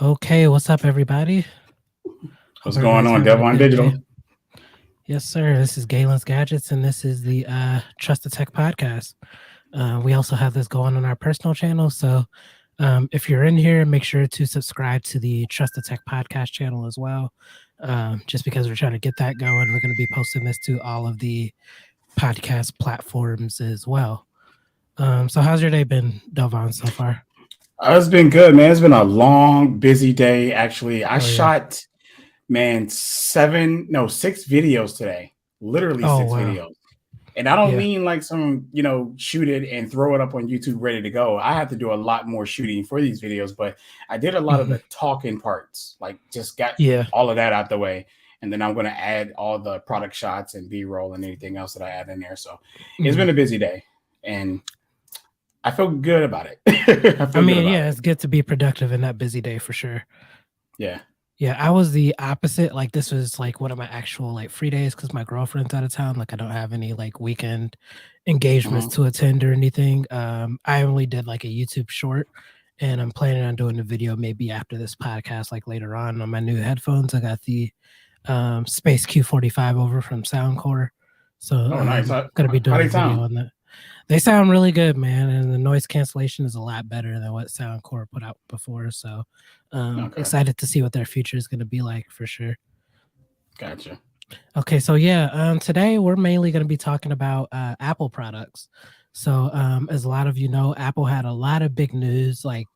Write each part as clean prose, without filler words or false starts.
Okay, what's up, everybody? Hope What's going everybody's on, having a Devon good day. Digital? Yes, sir. This is Galen's Gadgets, and this is the Trust the Tech podcast. We also have this going on our personal channel. So if you're in here, make sure to subscribe to the Trust the Tech podcast channel as well. Just because we're trying to get that going, we're going to be posting this to all of the podcast platforms as well. So, how's your day been, Delvon, so far? It's been good, man. It's been a long, busy day. Actually, I Oh, yeah. shot, man, six videos today. Literally Oh, six wow. videos. And I don't Yeah. mean like shoot it and throw it up on YouTube ready to go. I have to do a lot more shooting for these videos, but I did a lot of Hmm. the talking parts, like just got Yeah. all of that out the way. And then I'm going to add all the product shots and B-roll and anything else that I add in there. So it's Mhm. been a busy day. And I feel good about it. I I feel good mean, about yeah, it. it's good to be productive in that busy day for sure. Yeah. Yeah, I was the opposite. Like this was like one of my actual like free days because my girlfriend's out of town. Like I don't have any like weekend engagements Mhm. to attend or anything. I only did like a YouTube short, and I'm planning on doing a video maybe after this podcast, like later on my new headphones. I got the Space Q45 over from Soundcore, so Oh, nice. gonna be How doing a they video sound? on that. They sound really good, man, and the noise cancellation is a lot better than what Soundcore put out before. So, Okay, excited to see what their future is going to be like for sure. gotcha. Okay, so yeah, today we're mainly going to be talking about Apple products. So, as a lot of you know, Apple had a lot of big news, like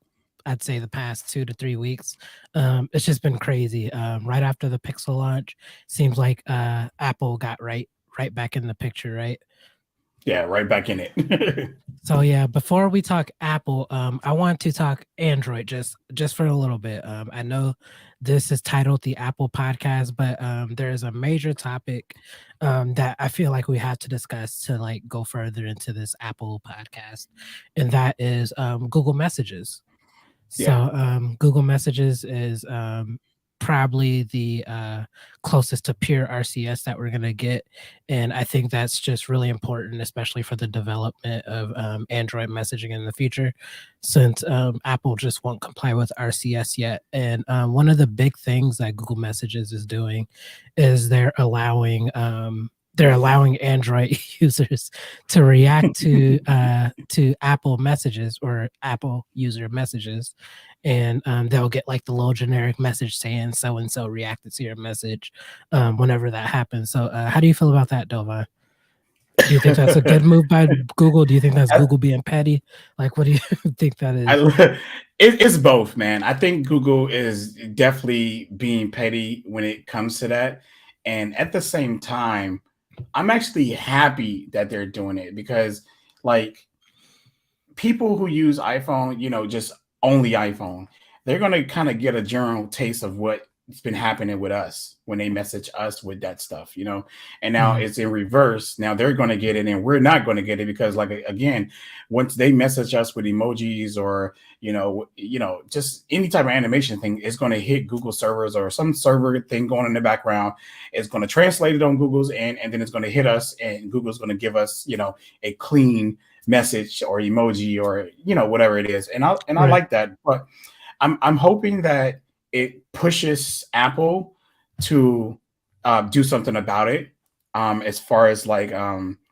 I'd say the past 2 to 3 weeks. It's just been crazy. Right after the Pixel launch, seems like Apple got right back in the picture, right? Yeah, right back in it. So yeah, before we talk Apple, I want to talk Android just for a little bit. I know this is titled the Apple Podcast, but there's a major topic that I feel like we have to discuss to like go further into this Apple podcast, and that is Google Messages. So Yeah. Google Messages is probably the closest to pure RCS that we're gonna get, and I think that's just really important, especially for the development of Android messaging in the future, since Apple just won't comply with RCS yet. And one of the big things that Google Messages is doing is they're allowing Android users to react to Apple messages or Apple user messages, and they'll get like the little generic message saying so and so reacted to your message whenever that happens. So, how do you feel about that, Delvin? Do you think that's a good move by Google? Do you think that's I, Google being petty? Like, what do you think that I, is? it's both, man. I think Google is definitely being petty when it comes to that, and at the same time, I'm actually happy that they're doing it because, like, people who use iPhone, just only iPhone, they're gonna kind of get a general taste of what's been happening with us when they message us with that stuff. And now Mhm. it's in reverse. Now they're gonna get it, and we're not gonna get it because, like, again, once they message us with emojis or just any type of animation thing, it's gonna hit Google servers or some server thing going in the background. It's gonna translate it on Google's and then it's gonna hit us, and Google's gonna give us, a clean message or emoji or whatever it is, and I Right. like that, but I'm hoping that it pushes Apple to do something about it, as far as like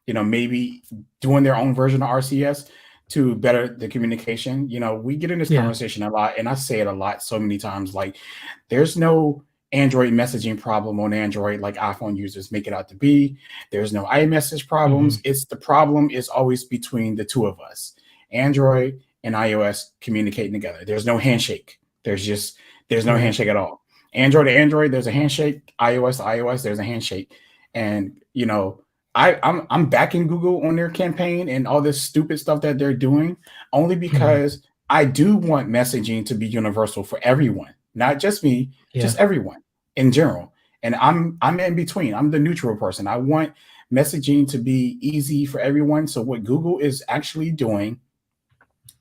maybe doing their own version of RCS to better the communication. We get in this Yeah. conversation a lot, and I say it a lot so many times, like, there's no Android messaging problem on Android like iPhone users make it out to be. There's no iMessage Hmm. problems. It's the problem is always between the two of us, Android and iOS communicating together. There's no handshake. There's no Right. handshake at all. Android to Android, there's a handshake. iOS to iOS, there's a handshake. And I'm backing Google on their campaign and all this stupid stuff that they're doing, only Hmm. because I do want messaging to be universal for everyone, not just me, Yeah. just everyone in general. And I'm in between. I'm the neutral person. I want messaging to be easy for everyone. So what Google is actually doing,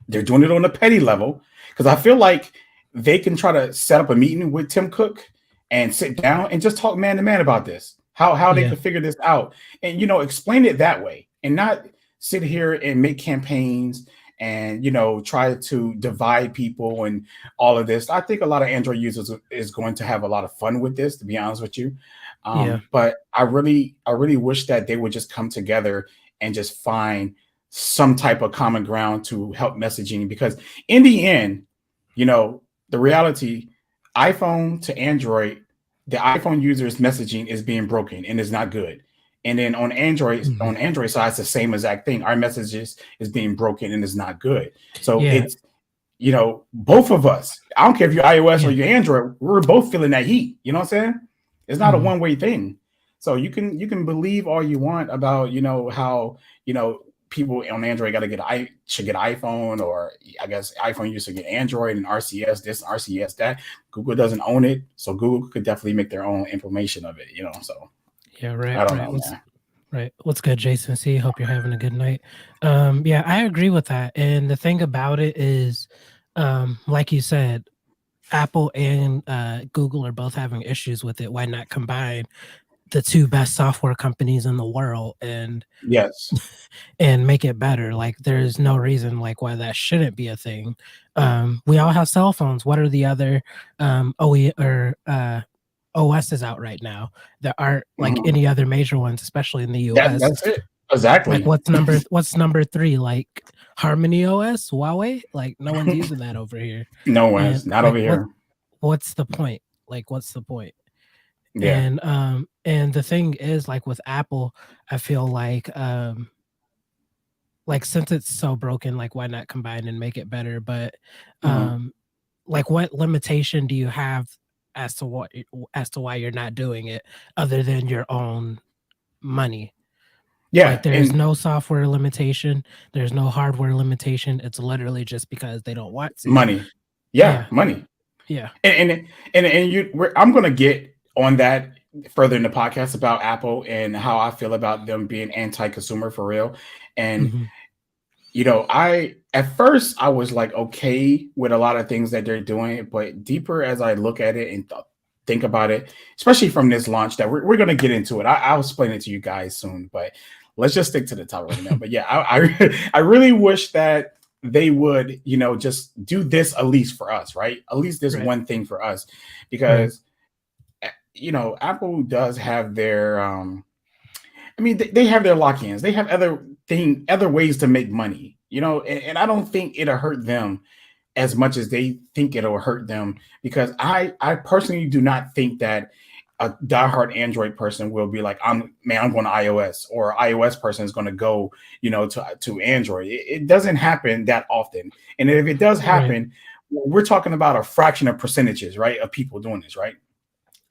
they're doing it on a petty level, because I feel like they can try to set up a meeting with Tim Cook and sit down and just talk man to man about this, how they Yeah. could figure this out, and explain it that way, and not sit here and make campaigns and try to divide people and all of this. I think a lot of Android users is going to have a lot of fun with this, to be honest with you. Yeah. But I really wish that they would just come together and just find some type of common ground to help messaging, because in the end, the reality, iPhone to Android, the iPhone users messaging is being broken and is not good. And then on Android, Mhm. side, it's the same exact thing. Our messages is being broken and is not good. So Yeah. it's, both of us. I don't care if you're iOS or Yeah. you're Android, we're both feeling that heat. You know what I'm saying? It's not a Mhm. one-way thing. So you can believe all you want about, how, people on Android got to should get iPhone, or I guess iPhone used to get Android, and RCS this, RCS that. Google doesn't own it, so Google could definitely make their own implementation of it. So Yeah, right, I don't right. know, What's man. right. What's good, Jason C? Hope you're having a good night. Yeah, I agree with that. And the thing about it is, like you said, Apple and Google are both having issues with it. Why not combine the two best software companies in the world Yes. and make it better? Like, there's no reason like why that shouldn't be a thing. We all have cell phones. What are the other OE or OSs out right now? There aren't like Mhm. any other major ones, especially in the That US. that's it. Like, Exactly. what's number 3? Like, Harmony OS, Huawei? Like, no one's using that over here. No And one's not like, over here. what's the point? Like, what's the point? Yeah. And the thing is, like with Apple, I feel like since it's so broken, like why not combine and make it better? But Mhm. um like, what limitation do you have as to why you're not doing it, other than your own money? Like, Yeah, there's and no software limitation, there's no hardware limitation. It's literally just because they don't want to. money. Yeah, Yeah, money. yeah. I'm gonna get on that further in the podcast about Apple and how I feel about them being anti-consumer for real. And Mhm. I at first I was like okay with a lot of things that they're doing, but deeper as I look at it and think about it, especially from this launch that we're gonna get into it. I'll explain it to you guys soon, but let's just stick to the topic right now. But yeah, I really wish that they would, just do this at least for us, right? At least this Right, one thing for us, right. because Apple does have their I mean, they have their lock-ins. They have other ways to make money, and I don't think it'll hurt them as much as they think it'll hurt them, because I personally do not think that a diehard Android person will be like, I'm going to iOS, or iOS person is going to go, to Android. It doesn't happen that often, and if it does Right. happen, we're talking about a fraction of percentages, right, of people doing this, right?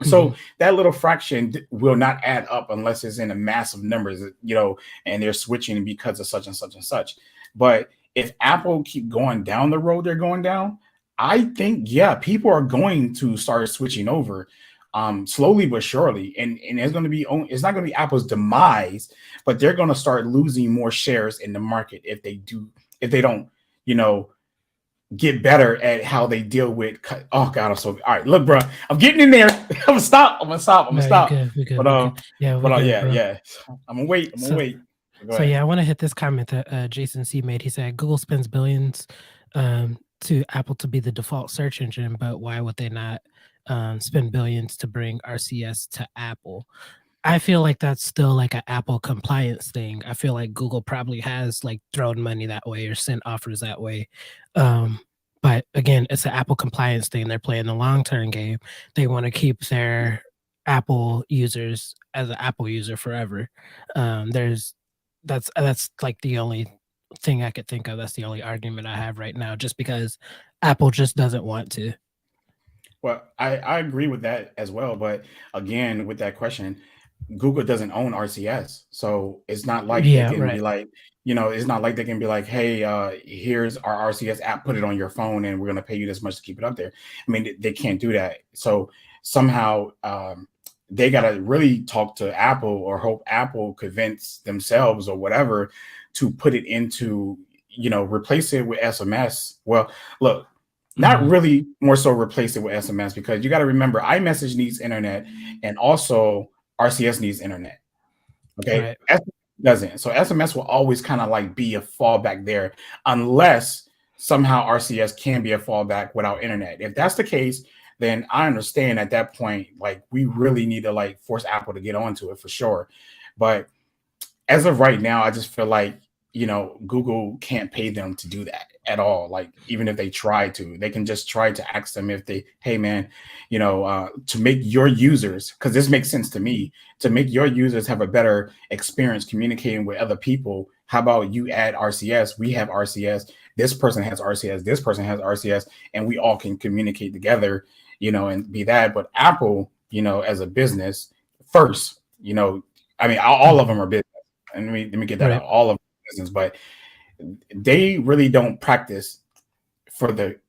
So Mhm. that little fraction will not add up unless it's in a massive numbers, and they're switching because of such and such and such. But if Apple keep going down the road they're going down, I think, yeah, people are going to start switching over, slowly but surely, and it's not going to be Apple's demise, but they're going to start losing more shares in the market if they don't, you know get better at how they deal with. Oh God, I'm so all right. Look, bro, I'm getting in there. I'm gonna stop. I'm gonna stop. I'm gonna No, you stop. good. We good. But We good. Yeah, we good, yeah, bro. yeah. I'm gonna wait. I'm gonna So wait. Go So ahead. yeah, I want to hit this comment that Jason C made. He said Google spends billions to Apple to be the default search engine, but why would they not spend billions to bring RCS to Apple? I feel like that's still like an Apple compliance thing. I feel like Google probably has like thrown money that way or sent offers that way. Um, but again, it's an Apple compliance thing. They're playing the long term game. They want to keep their Apple users as an Apple user forever. There's that's like the only thing I could think of. That's the only argument I have right now, just because Apple just doesn't want to. Well, I agree with that as well. But again, with that question, Google doesn't own RCS, so it's not like they Yeah, can be right. like, it's not like they can be like, hey, here's our RCS app, put it on your phone, and we're gonna pay you this much to keep it up there. I mean, they can't do that. So somehow, they gotta really talk to Apple, or hope Apple convince themselves or whatever to put it into, replace it with SMS. Well, look, not Hmm. really, more so replace it with SMS, because you got to remember iMessage needs internet, and also RCS needs internet. Okay, Right. doesn't. So SMS will always kind of like be a fallback there, unless somehow RCS can be a fallback without internet. If that's the case, then I understand at that point, like we really need to like force Apple to get onto it for sure. But as of right now, I just feel like, Google can't pay them to do that at all. Like even if they try to, they can just try to ask them if they, hey man, to make your users, because this makes sense to me, to make your users have a better experience communicating with other people. How about you add RCS? We have RCS. This person has RCS. This person has RCS, and we all can communicate together, and be that. But Apple, as a business first, I mean, all of Mhm. them are business, and let me get that Right. out. All of them are business, but they really don't practice for their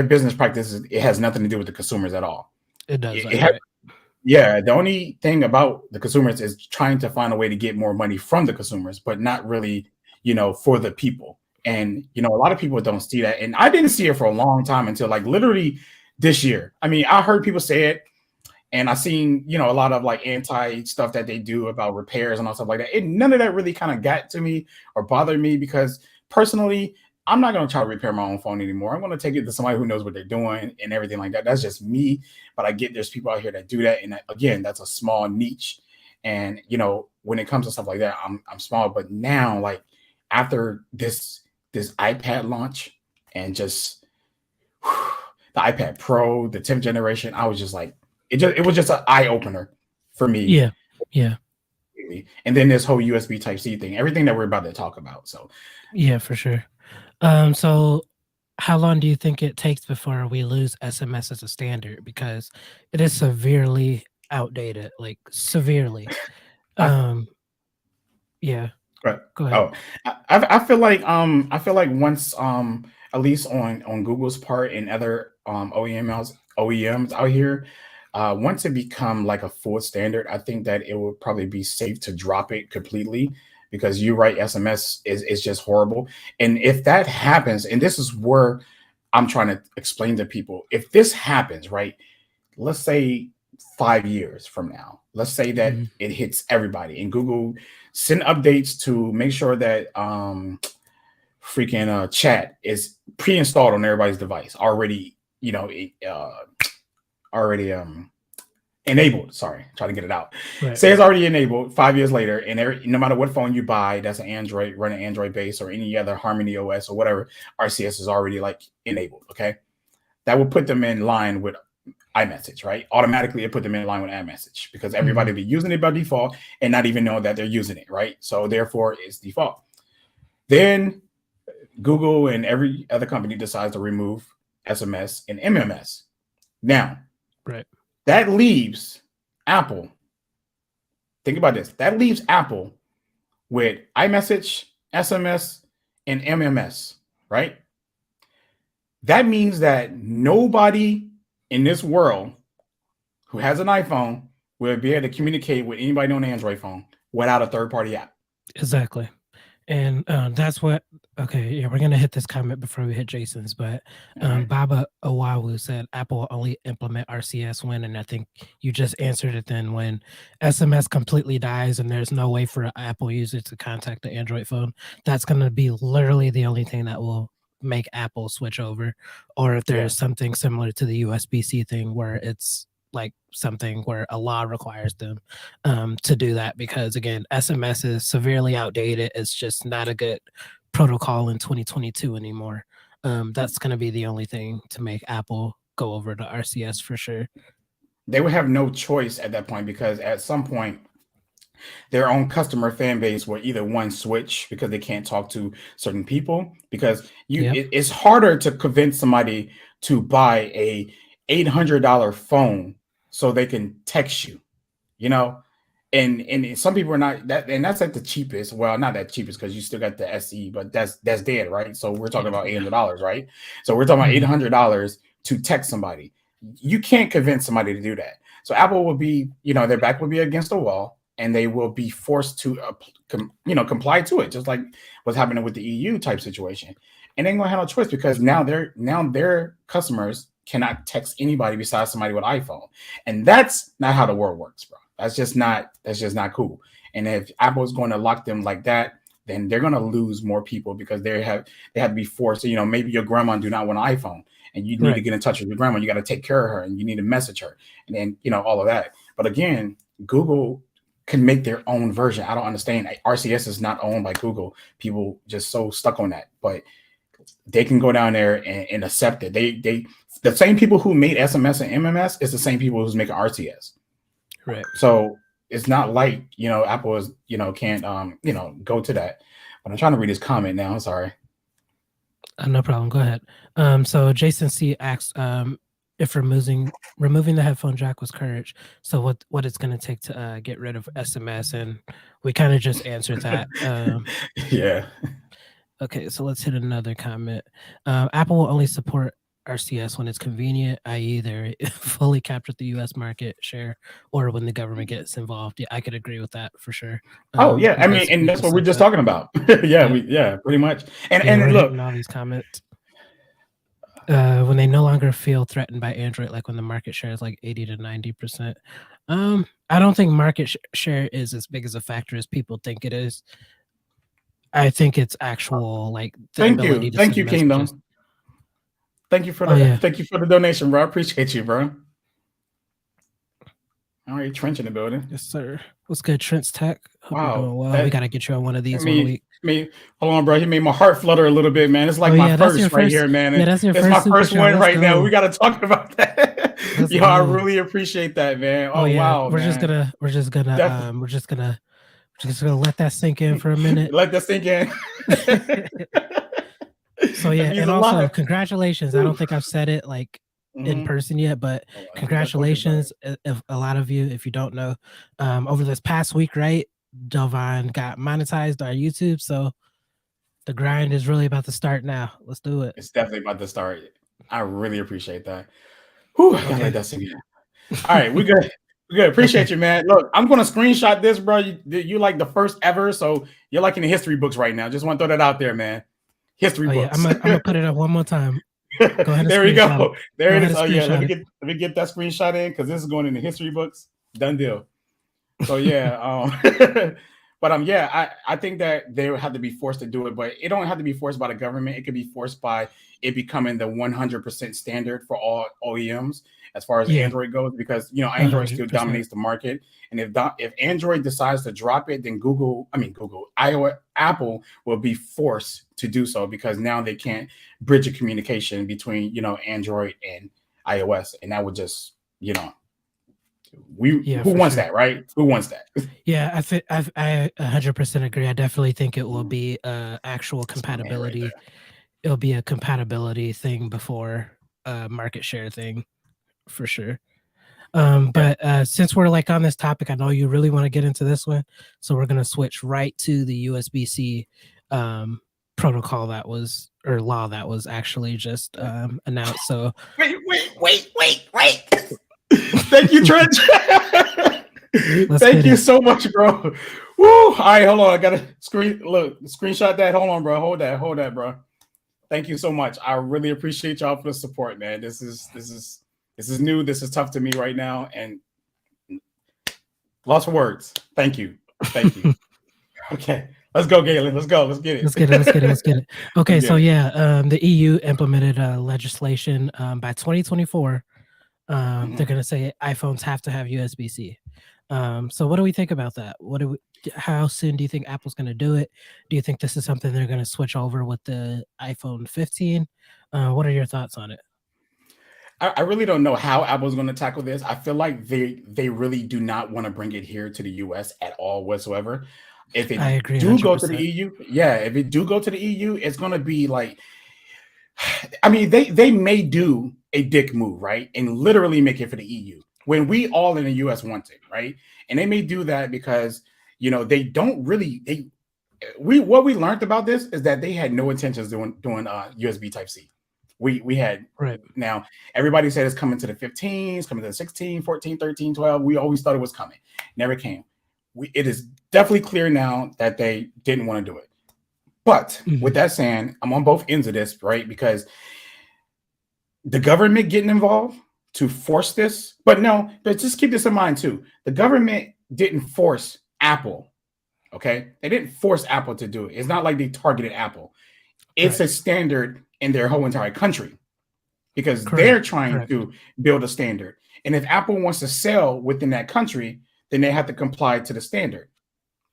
business practices. It has nothing to do with the consumers at all. It It, doesn't, it has, right. yeah, the only thing about the consumers is trying to find a way to get more money from the consumers, but not really, for the people. And a lot of people don't see that, and I didn't see it for a long time until like literally this year. I mean, I heard people say it, and I seen, a lot of like anti stuff that they do about repairs and all stuff like that. And none of that really kind of got to me or bothered me, because personally, I'm not going to try to repair my own phone anymore. I'm going to take it to somebody who knows what they're doing and everything like that. That's just me. But I get there's people out here that do that. And again, that's a small niche. And, when it comes to stuff like that, I'm small. But now, like after this iPad launch and just the iPad Pro, the 10th generation, I was just like, it was just an eye opener for me. Yeah. Yeah. And then this whole USB Type C thing, everything that we're about to talk about. So Yeah, for sure. So how long do you think it takes before we lose SMS as a standard? Because it is severely outdated, like severely. I Um, yeah, Right. go ahead. Oh, I feel like once at least on Google's part and other OEMs out here, once it become like a full standard, I think that it would probably be safe to drop it completely, because you're right, SMS is just horrible. And if that happens, and this is where I'm trying to explain to people, if this happens, right? Let's say 5 years from now, let's say that Mhm. it hits everybody, and Google send updates to make sure that freaking chat is pre-installed on everybody's device already, already enabled. Sorry, try to get it out. Right, Say it's right. already enabled 5 years later, and no matter what phone you buy that's an Android, running Android base or any other Harmony OS or whatever, RCS is already like enabled. Okay, that will put them in line with iMessage, right? Automatically, it put them in line with iMessage, because everybody Mhm. will be using it by default and not even know that they're using it, right? So therefore, it's default. Then Google and every other company decides to remove SMS and MMS. Now, Right. that leaves Apple. Think about this. That leaves Apple with iMessage, SMS, and MMS, right? That means that nobody in this world who has an iPhone will be able to communicate with anybody on an Android phone without a third party app. Exactly. And, that's what okay, yeah, we're gonna hit this comment before we hit Jason's, but, All right. Baba Owawu said Apple will only implement RCS when, and I think you just answered it then, when SMS completely dies and there's no way for an Apple user to contact the Android phone, that's gonna be literally the only thing that will make Apple switch over, or if Yeah. there's something similar to the USB-C thing where it's, like, something where a law requires them to do that, because again, SMS is severely outdated. It's just not a good protocol in 2022 anymore. That's going to be the only thing to make Apple go over to RCS for sure. They would have no choice at that point, because at some point their own customer fan base will either one switch because they can't talk to certain people, because Yep. it's harder to convince somebody to buy a $800 phone so they can text you, you know and some people are not that, and that's like the cheapest. Well, not that cheapest, because you still got the SE, but that's dead, right? So we're talking about Yeah. $800, right? So we're talking about eight Mhm. hundred dollars to text somebody. You can't convince somebody to do that. So Apple will be, their back will be against the wall, and they will be forced to comply to it, just like what's happening with the EU type situation. And they ain't gonna have no choice, because now their customers cannot text anybody besides somebody with iPhone. And that's not how the world works, bro. That's just not cool. And if Apple is going to lock them like that, then they're going to lose more people because they have to be forced. So, maybe your grandma do not want an iPhone, and you need to Right. get in touch with your grandma. You got to take care of her, and you need to message her, and then all of that. But again, Google can make their own version. I don't understand. RCS is not owned by Google. People just so stuck on that, but they can go down there and accept it. They the same people who made SMS and MMS is the same people who's making RCS. Right. So it's not like Apple is can't go to that. But I'm trying to read his comment now. I'm sorry. No problem. Go ahead. So Jason C asked if removing the headphone jack was courage. So what it's going to take to get rid of SMS, and we kind of just answered that. Yeah. Okay, so let's hit another comment. Apple will only support RCS when it's convenient, i.e., they're fully captured the U.S. market share, or when the government gets involved. Yeah, I could agree with that for sure. Oh yeah, I mean, and Basically that's just what we're said just that. talking about. Yeah, Yep. pretty much. And Yeah, we're and look, hitting all these comments. When they no longer feel threatened by Android, like when the market share is like 80 to 90%. I don't think market share is as big as a factor as people think it is. I think it's actual like the ability to thank send you, messages. Kingdom. Thank you for Oh the yeah. thank you for the donation, bro. I appreciate you, bro. All right, Trench in the building. Yes, sir. What's good, Trent's Tech? Hope you're Wow, doing well. We that got to get you on one of I these one mean, week. hold on, bro. He made my heart flutter a little bit, man. It's Oh like my yeah, that's your first right first. here, Yeah, man. that's your It's first my super first chat. one Let's right now. We go. got to talk about that. Let's Yo, I go. really appreciate that, man. Oh Oh yeah, wow, man. Definitely we're just gonna let that sink in for a minute. let that sink in. So That yeah, means and a also lot. congratulations. I don't think I've said it like in Mm-hmm. person yet, but Oh, I think I told you about it. congratulations if a lot of you, if you don't know, over this past week, right? Delvine got monetized on YouTube, so the grind is really about to start now. Let's do it. It's definitely about to start. I really appreciate that. Whew, I gotta let Okay. that sink in. All right, we good. We good. Appreciate Okay. you, man. Look, I'm gonna screenshot this, bro. You like the first ever, so you're like in the history books right now. Just want to throw that out there, man. History Oh yeah, books. I'm gonna put it up one more time. Go ahead and There we screenshot it. go. There Go it ahead is. and Oh yeah, screenshot it. let me get that screenshot in because this is going in the history books. Done deal. So yeah, but yeah, I think that they would have to be forced to do it, but it don't have to be forced by the government. It could be forced by it becoming the 100% standard for all OEMs as far as Yeah, Android goes, because a Android still hundred percent. dominates the market, and if Android decides to drop it, then iOS, Apple will be forced to do so because now they can't bridge a communication between Android and iOS, and that would just Yeah, who for wants sure. that, right? Who wants that? Yeah, I 100% agree. I definitely think it will be actual That's my man right compatibility. there. It'll be a compatibility thing before a market share thing for sure. Yeah. But since we're like on this topic, I know you really want to get into this one, so we're gonna switch right to the USB-C um, protocol that was or law that was actually just announced. So Wait. Thank you, Trent. let's Thank hit you it. so much, bro. Woo! All right, hold on. I gotta screenshot that. Hold on, bro. Hold that, bro. Thank you so much. I really appreciate y'all for the support, man. This is new. This is tough to me right now, and lots of words. Thank you. Thank you. Okay. Let's go, Galen. Let's go. Let's get it. Let's get it. Let's get it. Let's get it. Let's Okay, get so it. yeah, the EU implemented legislation by 2024. They're Mhm. going to say iPhones have to have USB-C. So what do we think about that? How soon do you think Apple's going to do it? Do you think this is something they're going to switch over with the iPhone 15? What are your thoughts on it? I really don't know how Apple's going to tackle this. I feel like they really do not want to bring it here to the US at all whatsoever. If it I agree do go to the 100%. EU, yeah, if it do go to the EU, it's going to be like, I mean, they may do a dick move, right, and literally make it for the EU when we all in the US want it, right, and they may do that because they don't really we what we learned about this is that they had no intentions doing USB Type C. We had Right. now everybody said it's coming to the 15, it's coming to the 16, 14, 13, 12. We always thought it was coming. Never came. It is definitely clear now that they didn't want to do it. But with Mhm. that saying, I'm on both ends of this, right? Because the government getting involved to force this, but just keep this in mind too. The government didn't force Apple Okay, they didn't force Apple to do it. It's not like they targeted Apple. It's Right. a standard in their whole entire country because they're Correct. trying Correct. to build a standard. And if Apple wants to sell within that country, then they have to comply to the standard.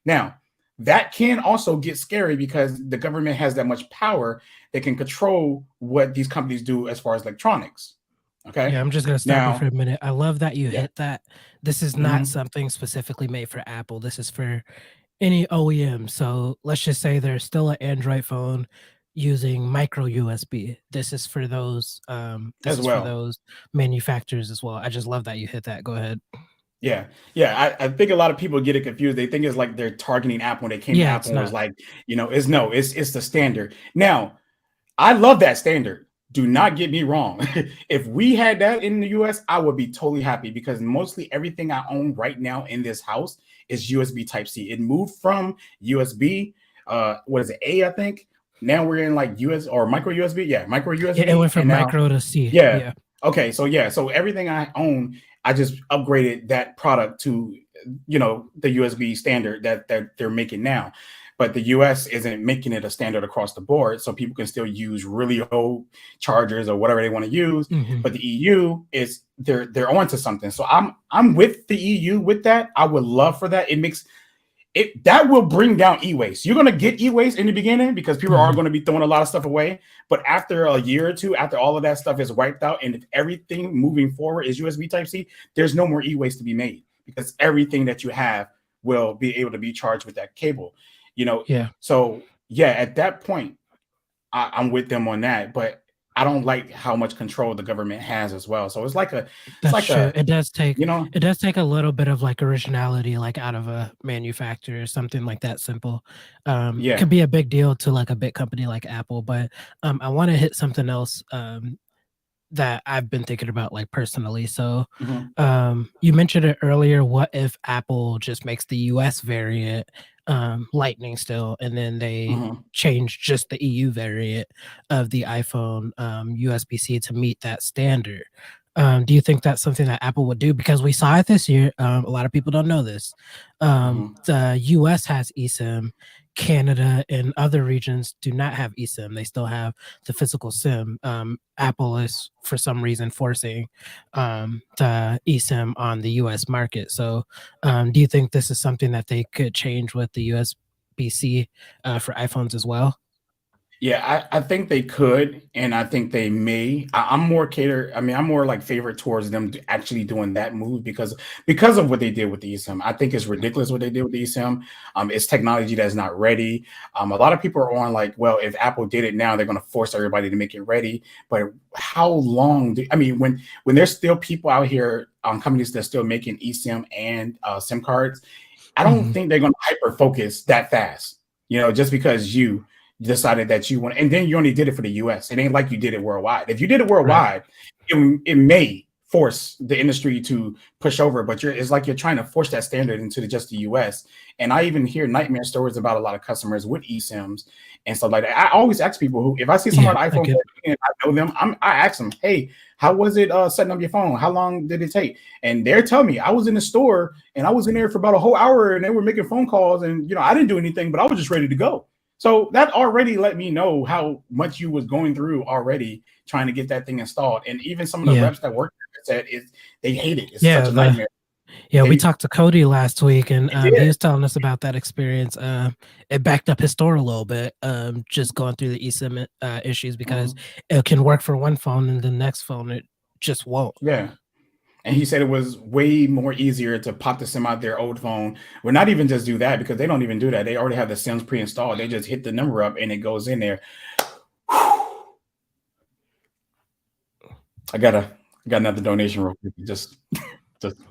Now, that can also get scary because the government has that much power that can control what these companies do as far as electronics. Okay. Yeah, I'm just gonna stop you for Now, a minute. I love that you yeah. hit that. This is not Hmm. something specifically made for Apple. This is for any OEM. So let's just say there's still an Android phone using micro USB. This is for those. This As is for well. those manufacturers as well. I just love that you hit that. Go ahead. Yeah, yeah. I think a lot of people get it confused. They think it's like they're targeting Apple when they came to Yeah, Apple it's and was not. like, it's no, it's the standard. Now, I love that standard. Do not get me wrong. If we had that in the US, I would be totally happy because mostly everything I own right now in this house is USB Type C. It moved from USB, what is it, A, I think. Now we're in like US or micro USB. Yeah, micro Yeah, it USB. went from And now, micro to C. yeah. Yeah. Okay. So yeah. So everything I own, I just upgraded that product to, the USB standard that they're making now. But the US isn't making it a standard across the board, so people can still use really old chargers or whatever they want to use. Hmm. But the EU is they're onto something. So I'm with the EU with that. I would love for that. It makes it that will bring down e-waste. You're gonna get e-waste in the beginning because people are Hmm. going to be throwing a lot of stuff away. But after a year or two, after all of that stuff is wiped out, and if everything moving forward is USB Type C, there's no more e-waste to be made because everything that you have will be able to be charged with that cable. You know, Yeah, so yeah, at that point, I'm with them on that. But I don't like how much control the government has as well. So it's that's like true. a, It does take you know, it does take a little bit of like originality, like out of a manufacturer, something like that simple. yeah. Could be a big deal to like a big company like Apple, but I want to hit something else. That I've been thinking about, like, personally. So, Hmm. you mentioned it earlier. What if Apple just makes the US variant, Lightning still, and then they Hmm. change just the EU variant of the iPhone, USB-C to meet that standard? Do you think that's something that Apple would do? Because we saw it this year. A lot of people don't know this. Hmm. The US has eSIM. Canada and other regions do not have eSIM. They still have the physical SIM. Apple is for some reason forcing the eSIM on the US market. So, do you think this is something that they could change with the USB-C for iPhones as well? Yeah, I think they could, and I think they may. I'm more cater. I mean, I'm more like favorite towards them actually doing that move because of what they did with the eSIM. I think it's ridiculous what they did with the eSIM. It's technology that's not ready. A lot of people are on like, well, if Apple did it now, they're going to force everybody to make it ready. But how long? I mean, when there's still people out here, companies that are still making eSIM and SIM cards, I don't Mhm. think they're going to hyper focus that fast. Just because you decided that you want, and then you only did it for the US. It ain't like you did it worldwide. If you did it Right. worldwide, it may force the industry to push over, but it's like you're trying to force that standard into just the US. And I even hear nightmare stories about a lot of customers with eSIMs and stuff like that. I always ask people who, if I see someone Yeah, on I iPhone get. and I know them, I ask them, hey, how was it setting up your phone? How long did it take? And they're telling me I was in the store and I was in there for about a whole hour and they were making phone calls and I didn't do anything, but I was just ready to go. So that already let me know how much you was going through already trying to get that thing installed. And even some of the Yeah, reps that work there said they hate it. It's such yeah. a The nightmare. Yeah, we They talked to Cody last week, and it did. he was telling us about that experience. It backed up his store a little bit, just going through the eSIM issues because Mhm. it can work for one phone and the next phone it just won't. Yeah. And he said it was way more easier to pop the SIM out their old phone. Well, not even just do that because they don't even do that. They already have the SIMs pre-installed. They just hit the number up and it goes in there. I got another donation real quick. Just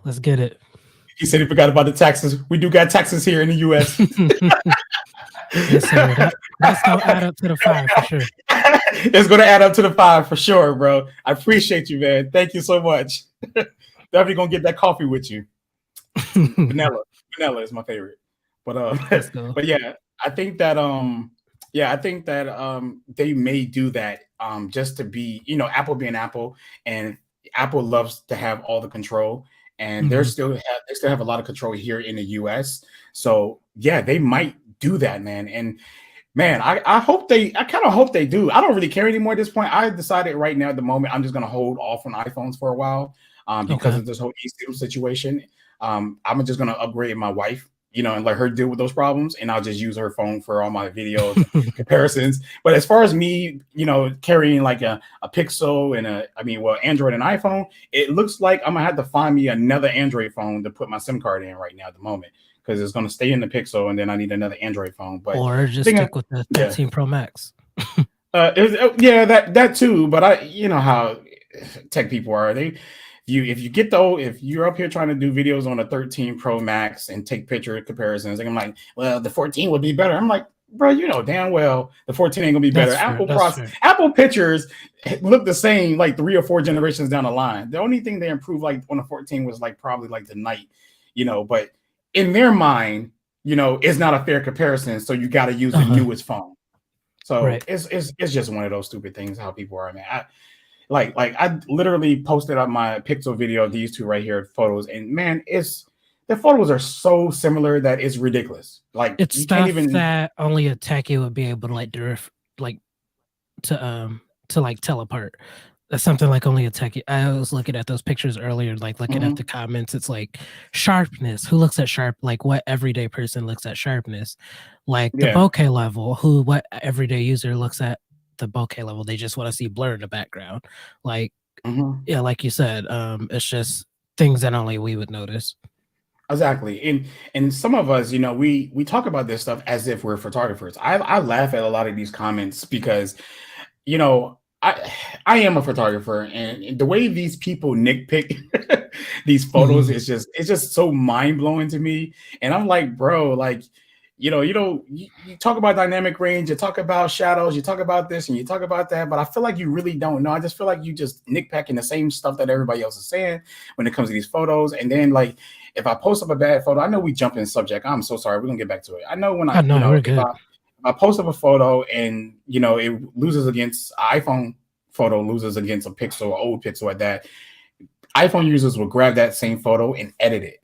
Let's get it. he said he forgot about the taxes. We do got taxes here in the US. Yes, sir. That's gonna add up to the 5 for sure. It's gonna add up to the 5 for sure, bro. I appreciate you, man. Thank you so much. Definitely gonna get that coffee with you. Vanilla. Vanilla is my favorite. But Let's go. but yeah, I think that they may do that just to be, Apple being Apple and Apple loves to have all the control. and Mhm. they still have a lot of control here in the US. So yeah, they might do that, man. And man, I hope I kind of hope they do. I don't really care anymore at this point. I decided right now at the moment I'm just gonna hold off on iPhones for a while, because Okay. of this whole eSIM situation. I'm just gonna upgrade my wife, and let her deal with those problems, and I'll just use her phone for all my videos and comparisons. But as far as me, carrying like a Pixel and Android and iPhone, it looks like I'm gonna have to find me another Android phone to put my SIM card in right now at the moment because it's going to stay in the Pixel, and then I need another Android phone. But Or just thing, stick with the yeah, 13 Pro Max. yeah, that too. But you know how tech people are. If you're up here trying to do videos on a 13 Pro Max and take picture comparisons, and I'm like, well, the 14 would be better. I'm like, bro, you know damn well the 14 ain't gonna be better. That's fair. That's fair. Apple pictures look the same like 3 or 4 generations down the line. The only thing they improved like on the 14 was like probably like the night, but in their mind, it's not a fair comparison. So you got to use the Uh-huh. newest phone. So Right. it's just one of those stupid things how people are, man. I literally posted up my pixel video of these two right here photos, and man, the photos are so similar that it's ridiculous. Like It's you can't stuff even. that only a techie would be able to like to like tell apart. That's something like only a techie. I was looking at those pictures earlier, like looking at the Mhm. comments. It's like sharpness. Who looks at sharp? Like what everyday person looks at sharpness? Like the Yeah. bokeh level. What everyday user looks at the bokeh level? They just want to see blur in the background. Like Mhm. yeah, like you said, it's just things that only we would notice. Exactly. And some of us, we talk about this stuff as if we're photographers. I laugh at a lot of these comments because you know, I I am a photographer, and the way these people nitpick these photos Mhm. is it's just so mind blowing to me. And I'm like, bro, like, you talk about dynamic range, you talk about shadows, you talk about this, and you talk about that, but I feel like you really don't know. I just feel like you just nitpicking the same stuff that everybody else is saying when it comes to these photos. And then like, if I post up a bad photo, I know we jump in subject. I'm so sorry. We're gonna get back to it. I know when Oh no, we're good. if I post up a photo and it loses against iPhone photo loses against a Pixel, or old Pixel at that, iPhone users will grab that same photo and edit it,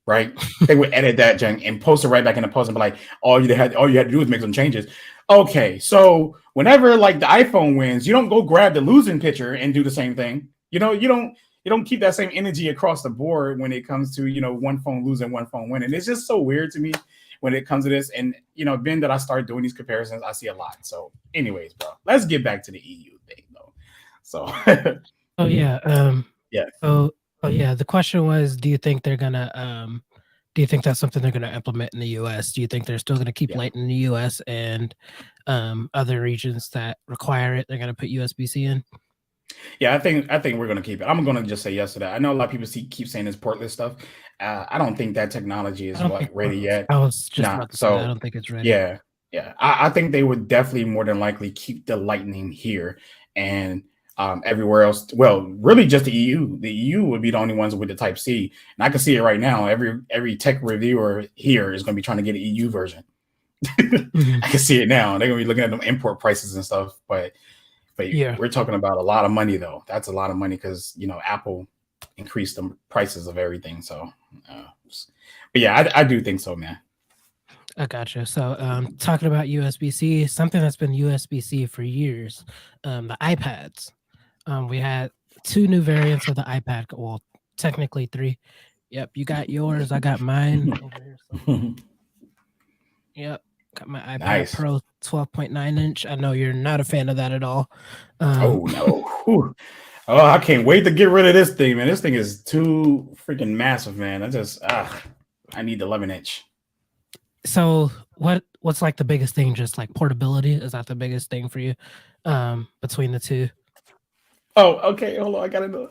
right? They would edit that junk and post it right back in the post and be like, all you had to do is make some changes. Okay, so whenever like the iPhone wins, you don't go grab the losing picture and do the same thing. You don't keep that same energy across the board when it comes to one phone losing, one phone winning. It's just so weird to me when it comes to this. And being that I started doing these comparisons, I see a lot. So, anyways, bro, let's get back to the EU thing though. So, Oh yeah. yeah, Oh, oh yeah. The question was, do you think that's something they're gonna implement in the US? Do you think they're still gonna keep yeah. light in the US and other regions that require it, they're gonna put USB-C in? Yeah, I think we're gonna keep it. I'm gonna just say yes to that. I know a lot of people keep saying this portless stuff. I don't think that technology I is don't like think ready cordless. yet. I was just Nah. about to say that. I So don't think it's ready. yeah, yeah. I think they would definitely more than likely keep the lightning here and everywhere else. Well, really just the EU. The EU would be the only ones with the Type C, and I can see it right now. Every tech reviewer here is gonna be trying to get an EU version. Mhm. I can see it now. They're gonna be looking at them import prices and stuff, but Yeah, we're talking about a lot of money though. That's a lot of money because Apple increased the prices of everything. So, uh, but yeah, I do think so, man. I gotcha. So, talking about USB-C, something that's been USB-C for years, the iPads. We had two new variants of the iPad. Well, technically three. Yep, you got yours. I got mine over here somewhere. Yep. Got my iPad Nice. Pro 12.9 inch. I know you're not a fan of that at all. Oh no. Whew. Oh, I can't wait to get rid of this thing, man. This thing is too freaking massive, man. I need the 11 inch. so what's like the biggest thing? Just like portability? Is that the biggest thing for you? Between the two? Oh, okay. Hold on. I gotta know.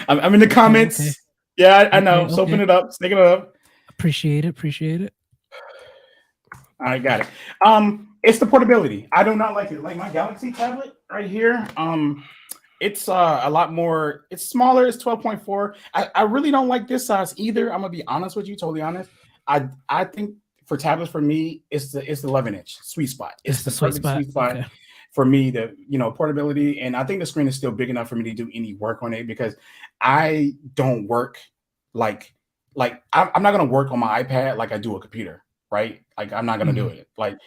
I'm in the Okay, okay, comments. Yeah, I okay, know. So open okay. it up. Stick it up. Appreciate it, appreciate it. I got it. It's the portability. I do not like it. Like my Galaxy tablet right here. It's a lot more. It's smaller. It's 12.4. I really don't like this size either. I'm gonna be honest with you, totally honest. I think for tablets for me, it's the 11 inch sweet spot. It's It's the the sweet perfect spot. sweet spot. Okay. for me the portability, and I think the screen is still big enough for me to do any work on it because I don't work like I'm not gonna work on my iPad like I do a computer, right? Like I'm not gonna do Mhm. it. Like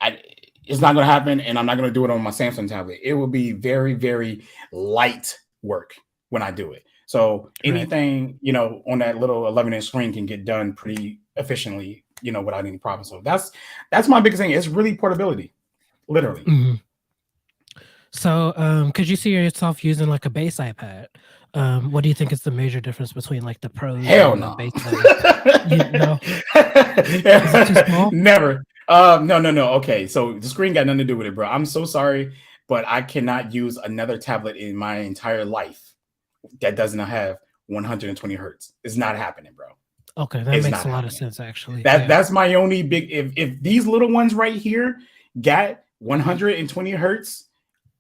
I, it's not gonna happen, and I'm not gonna do it on my Samsung tablet. It will be very very light work when I do it. So Right. anything on that little 11-inch screen can get done pretty efficiently, without any problem. So that's my biggest thing. It's really portability, literally. Mhm. So, could you see yourself using like a base iPad? What do you think is the major difference between like the pros Hell and the no. base level? You know, is it too small? Never. No, no, no. Okay, so the screen got nothing to do with it, bro. I'm so sorry, but I cannot use another tablet in my entire life that doesn't have 120 hertz. It's not happening, bro. Okay, that It's makes not a lot of happening. sense actually. That Yeah. that's my only big. If these little ones right here got 120 hertz,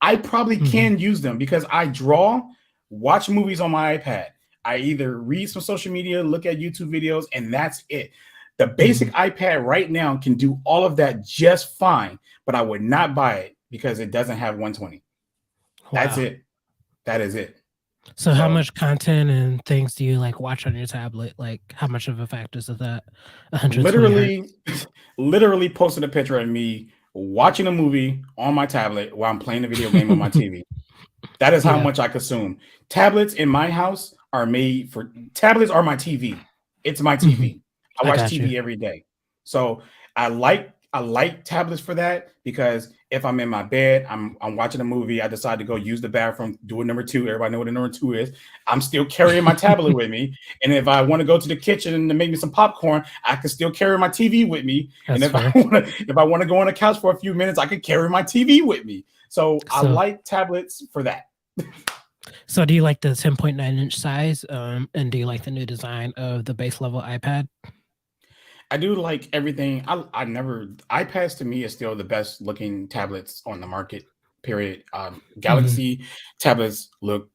I probably Mhm. can use them because I draw, watch movies on my iPad. I either read some social media, look at YouTube videos, and that's it. The basic Mhm. iPad right now can do all of that just fine, but I would not buy it because it doesn't have 120. That's Wow. it. That is it. So how So much content and things do you like watch on your tablet? Like how much of a factor is that 120 literally, hertz? literally posted a picture of me watching a movie on my tablet while I'm playing a video game on my TV. That is how Yeah, much I consume. Tablets in my house are made for tablets are my TV. It's my mhm, TV. I I watch got you. TV every day. So I like tablets for that because if I'm in my bed, I'm watching a movie, I decide to go use the bathroom, do a number two. Everybody know what a number two is. I'm still carrying my tablet with me. And if I want to go to the kitchen to make me some popcorn, I can still carry my TV with me. And That's fair. if I want to go on the couch for a few minutes, I can carry my TV with me. So I So like tablets for that. so do you like the 10.9-inch size, and do you like the new design of the base level iPad? I do like everything. I never iPads to me is still the best looking tablets on the market. Period. Mhm. Galaxy tablets look.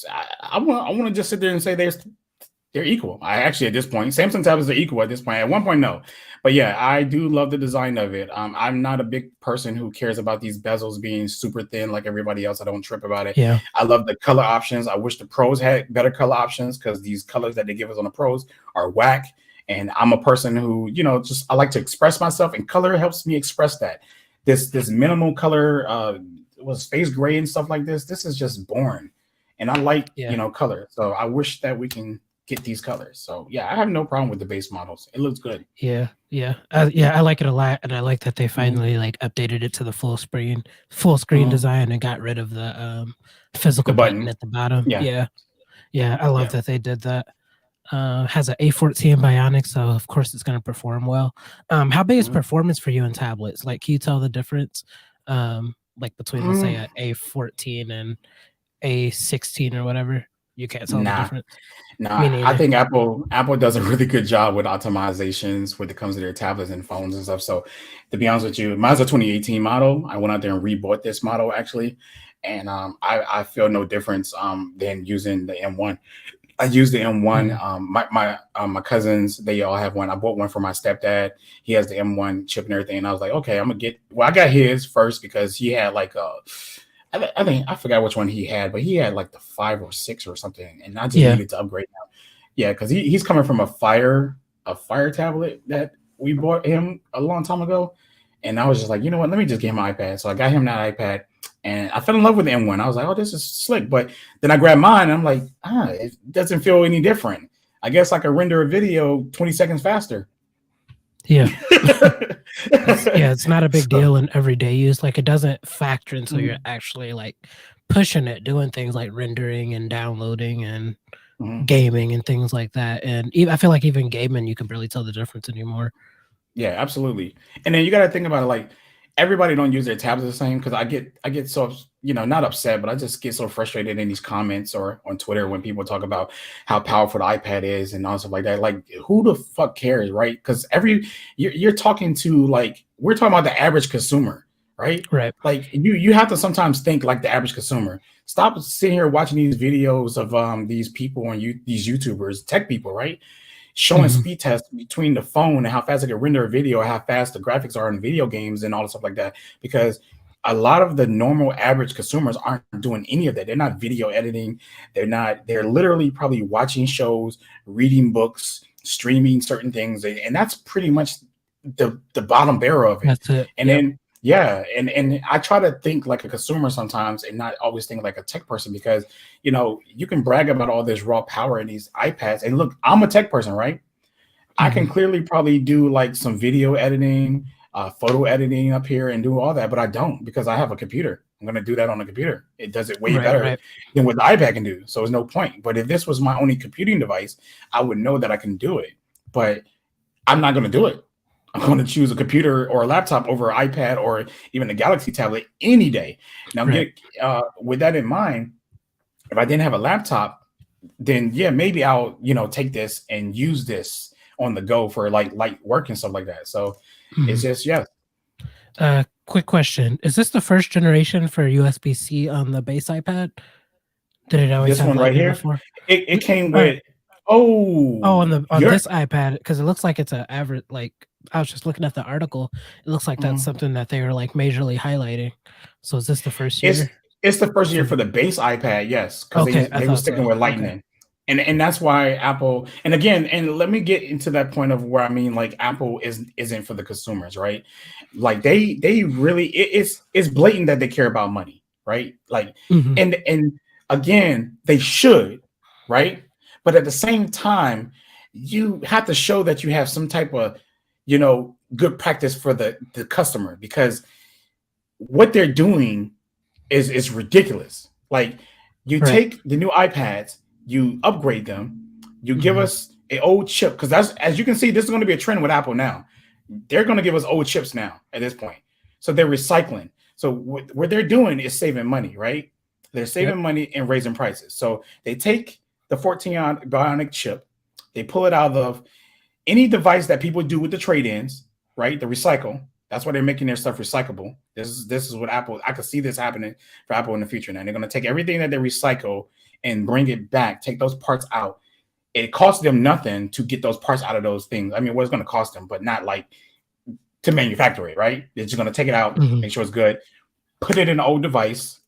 I want to just sit there and say they're equal. I actually at this point, Samsung tablets are equal at this point. At one point, no, but yeah, I do love the design of it. I'm not a big person who cares about these bezels being super thin like everybody else. I don't trip about it. Yeah. I love the color options. I wish the pros had better color options because these colors that they give us on the pros are whack. And I'm a person who, just I like to express myself, and color helps me express that. This minimal color, was space gray and stuff like this. This is just boring, and I like Yeah. color. So I wish that we can get these colors. So yeah, I have no problem with the base models. It looks good. Yeah, yeah. Yeah, I like it a lot, and I like that they Hmm. finally, like, updated it to the full screen Hmm. design and got rid of the, The physical button button, at the bottom. yeah, Yeah, yeah, I love yeah. that they did that. Has a A14 Bionic, so of course it's gonna perform well. How big is Mhm. performance for you in tablets? Like, can you tell the difference, like, between, let's say, Mm, a A14 and A16 or whatever? You can't tell the nah, difference? nah. Me I neither. think Apple does a really good job with optimizations when it comes to their tablets and phones and stuff. So to be honest with you, mine's a 2018 model. I went out there and rebought this model actually, and I feel no difference than using the M1. I use the M1. Mhm. My cousins, they all have one. I bought one for my stepdad. He has the M1 chip and everything. And I was like, okay, I'm gonna get. Well, I got his first because he had like I think I forgot which one he had, but he had like the 5 or 6 or something, and I just Yeah. needed to upgrade now. Yeah, because he's coming from a fire tablet that we bought him a long time ago, and I was just like, you know what, let me just get him an iPad. So I got him that iPad, and I fell in love with the M1. I was like, oh, this is slick. But then I grabbed mine, and I'm like, it doesn't feel any different. I guess I could render a video 20 seconds faster. Yeah. It's not a big So, deal in everyday use, like, it doesn't factor until you're mhm, actually, like, pushing it, doing things like rendering and downloading and mhm. gaming and things like that, and I feel like even gaming, you can barely tell the difference anymore. Yeah, absolutely. And then you got to think about it like everybody don't use their tablets the same because I get so not upset, but I just get so frustrated in these comments or on Twitter when people talk about how powerful the iPad is and all stuff like that. Like, who the fuck cares, right? Because you're talking to like we're talking about the average consumer, right? Right. Like you have to sometimes think like the average consumer. Stop sitting here watching these videos of these people and these YouTubers, tech people, right? Showing Mhm. speed tests between the phone and how fast it can render a video, how fast the graphics are in video games and all the stuff like that. Because a lot of the normal average consumers aren't doing any of that. They're not video editing. They're literally probably watching shows, reading books, streaming certain things. And that's pretty much the bottom barrel of it. That's it. And Yep. then yeah, and I try to think like a consumer sometimes and not always think like a tech person because you can brag about all this raw power in these iPads. And look, I'm a tech person, right? I can Mhm. clearly probably do like some video editing, photo editing up here and do all that, but I don't because I have a computer. I'm going to do that on a computer. It does it way Right, better right, than what the iPad can do. So there's no point. But if this was my only computing device, I would know that I can do it. But I'm not going to do it. I'm going to choose a computer or a laptop over an iPad or even a Galaxy tablet any day. Now, right. get with that in mind, if I didn't have a laptop, then yeah, maybe I'll take this and use this on the go for like light work and stuff like that. So it's Mhm. just yeah, Quick question. Is this the first generation for USB-C on the base iPad? Did it always this have one right Lightning here, before? it N came Alright. with Oh, oh on you're this iPad, because it looks like it's a average like, I was just looking at the article. It looks like that's mhm. something that they were, like, majorly highlighting. So is this the first It's year it's the first year for for the base iPad, yes, because Okay, I they were thought sticking so. with Okay. Lightning, and that's why Apple. And again, and let me get into that point of where I mean, like Apple isn't for the consumers, right? Like they really it's blatant that they care about money, right? Like, Mhm. and again, they should, right? But at the same time, you have to show that you have some type of good practice for the customer because what they're doing is ridiculous. Like you Right. take the new iPads, you upgrade them, you give Mhm. us a old chip because that's as you can see, this is going to be a trend with Apple now. They're going to give us old chips now at this point. So they're recycling. So what they're doing is saving money, right? They're Yep. saving money and raising prices. So they take the 14 bionic chip, they pull it out of any device that people do with the trade-ins, right? The recycle. That's why they're making their stuff recyclable. This is what Apple. I could see this happening for Apple in the future. Now they're going to take everything that they recycle and bring it back, take those parts out. It costs them nothing to get those parts out of those things. I mean, what it's going to cost them, but not like to manufacture it, right? They're just going to take it out, Mhm. make sure it's good, put it in an old device,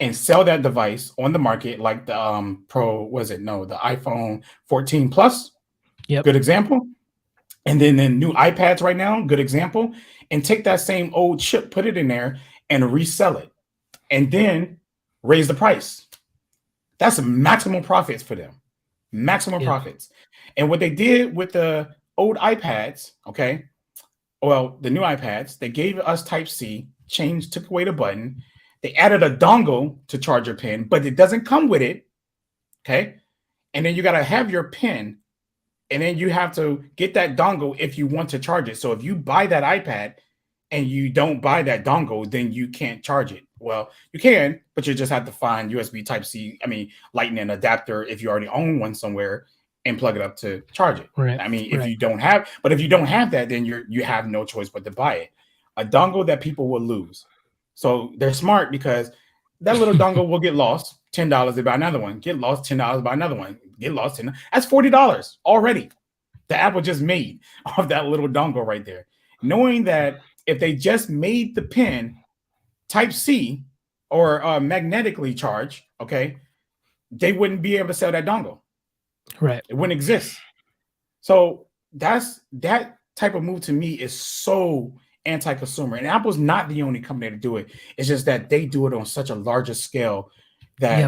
and sell that device on the market, like the Pro. Was it no the iPhone 14 Plus? Yep. Good example. And then the new iPads right now, good example, and take that same old chip, put it in there, and resell it, and then raise the price. That's maximum profits for them, maximum Yep. profits. And what they did with the old iPads, okay, well, the new iPads, they gave us Type C, changed, took away the button. They added a dongle to charge your pen, but it doesn't come with it, okay. And then you got to have your pen and then you have to get that dongle if you want to charge it. So if you buy that iPad and you don't buy that dongle, then you can't charge it. Well, you can, but you just have to find USB Type C, I mean, Lightning adapter if you already own one somewhere and plug it up to charge it. Right. I mean, if Right. you don't have, but if you don't have that, then you have no choice but to buy it. A dongle that people will lose. So they're smart because that little dongle will get lost. $10, they buy another one. Get lost, $10, buy another one. Get lost, 10. That's $40 already the Apple just made off that little dongle right there. Knowing that if they just made the pen Type C or magnetically charged, okay, they wouldn't be able to sell that dongle. Right. It wouldn't exist. So that type of move to me is so anti-consumer. And Apple's not the only company to do it. It's just that they do it on such a larger scale Yep. that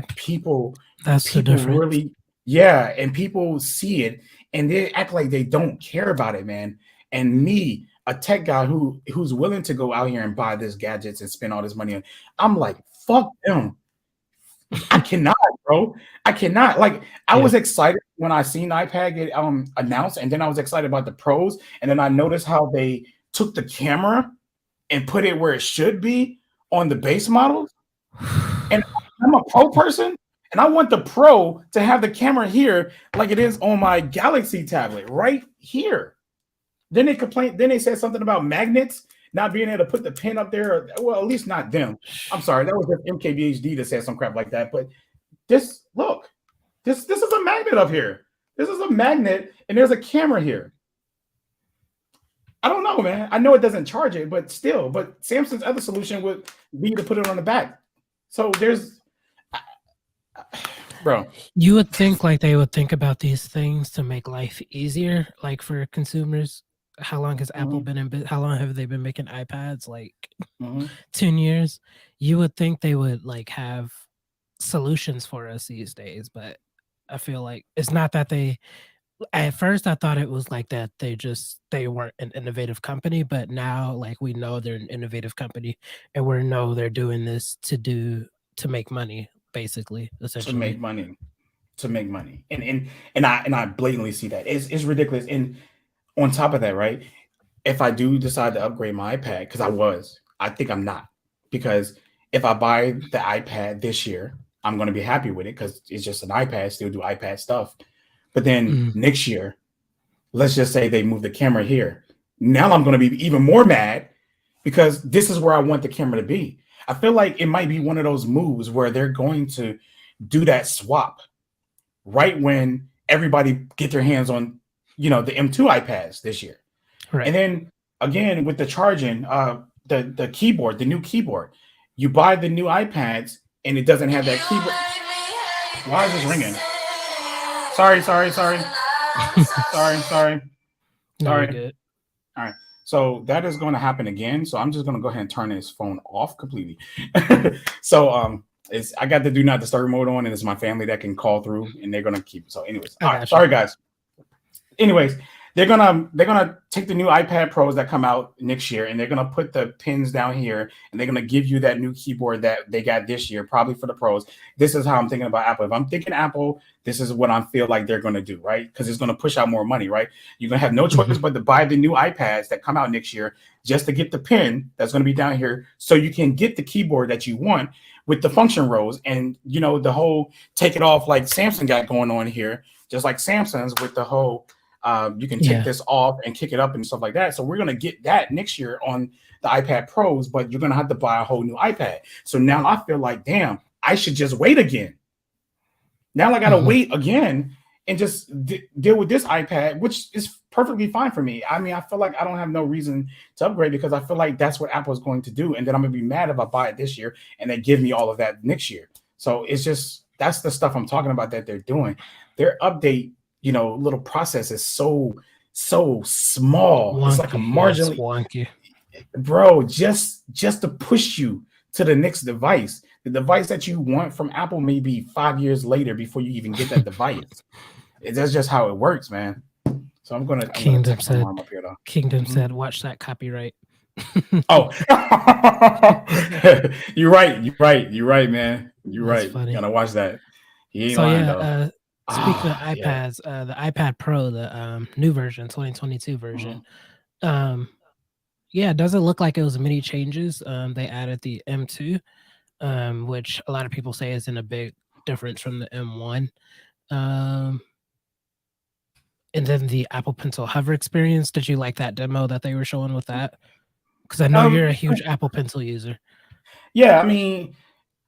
That's the people difference. really yeah, and people see it and they act like they don't care about it, man. And me, a tech guy who's willing to go out here and buy this gadgets and spend all this money on, I'm like, fuck them. I cannot, bro. I cannot. Like, I Yeah. was excited when I seen the iPad get announced, and then I was excited about the pros, and then I noticed how they took the camera and put it where it should be on the base models. And I'm a pro person, and I want the pro to have the camera here like it is on my Galaxy tablet right here. Then they complained. Then they said something about magnets not being able to put the pin up there. Well, at least not them. I'm sorry, that was just MKBHD that said some crap like that. But this look, this is a magnet up here. This is a magnet, and there's a camera here. I don't know, man. I know it doesn't charge it, but still. But Samsung's other solution would be to put it on the back. So there's, bro. You would think like they would think about these things to make life easier, like for consumers. How long has Apple Hmm. been in how long have they been making iPads? Like Hmm. 10 years. You would think they would like have solutions for us these days, but I feel like it's not that they at first I thought it was like that they weren't an innovative company, but now like we know they're an innovative company and we know they're doing this to make money, basically, To essentially. make money, to make money, and I blatantly see that it's ridiculous. And on top of that, right? If I do decide to upgrade my iPad, because I think I'm not, because if I buy the iPad this year, I'm going to be happy with it because it's just an iPad, still do iPad stuff. But then Mm, next year, let's just say they move the camera here. Now I'm going to be even more mad because this is where I want the camera to be. I feel like it might be one of those moves where they're going to do that swap right when everybody get their hands on, the M2 iPads this year. And right. then again with the charging, the keyboard, the new keyboard, you buy the new iPads and it doesn't have that keyboard. Why is this ringing? Sorry, sorry, sorry, sorry, sorry, No, you're sorry. good. All right. So that is going to happen again. So I'm just going to go ahead and turn this phone off completely. So it's I got the do not disturb mode on, and it's my family that can call through, and they're going to keep it. So, anyways, I all right. got you. Sorry, guys. Anyways, they're gonna take the new iPad Pros that come out next year, and they're gonna put the pins down here, and they're gonna give you that new keyboard that they got this year, probably for the pros. This is how I'm thinking about Apple. If I'm thinking Apple, this is what I feel like they're gonna do, right? Because it's gonna push out more money, right? You're gonna have no choice Mhm. but to buy the new iPads that come out next year just to get the pin that's gonna be down here, so you can get the keyboard that you want with the function rows, and the whole take it off like Samsung got going on here, just like Samsung's with the whole you can take Yeah. this off and kick it up and stuff like that. So we're gonna get that next year on the iPad Pros, but you're gonna have to buy a whole new iPad. So now I feel like, damn, I should just wait again. Now I gotta Mhm. wait again and just deal with this iPad, which is perfectly fine for me. I mean, I feel like I don't have no reason to upgrade because I feel like that's what Apple is going to do, and then I'm gonna be mad if I buy it this year and they give me all of that next year. So it's just that's the stuff I'm talking about that they're doing. Their update, little process is so small. It's like a Wonky. Yeah, it's marginally, wonky. bro, just to push you to the next device. The device that you want from Apple may be 5 years later before you even get that device. That's just how it works, man. So I'm gonna Kingdom text my said mom up here though. Kingdom Mhm. said, watch that copyright. Oh, you're right. You're right. You're right, man. You're That's right. funny. Gotta watch that. He ain't So lying yeah, though. speaking of Ah, yeah. iPads, the iPad Pro, the new version, 2022 version, Mhm. um, yeah, it doesn't look like it was many changes. They added the M2, which a lot of people say isn't a big difference from the M1. Um, and then the Apple Pencil Hover experience. Did you like that demo that they were showing with that? Because I know you're a Um, huge Apple Pencil user. yeah, I mean,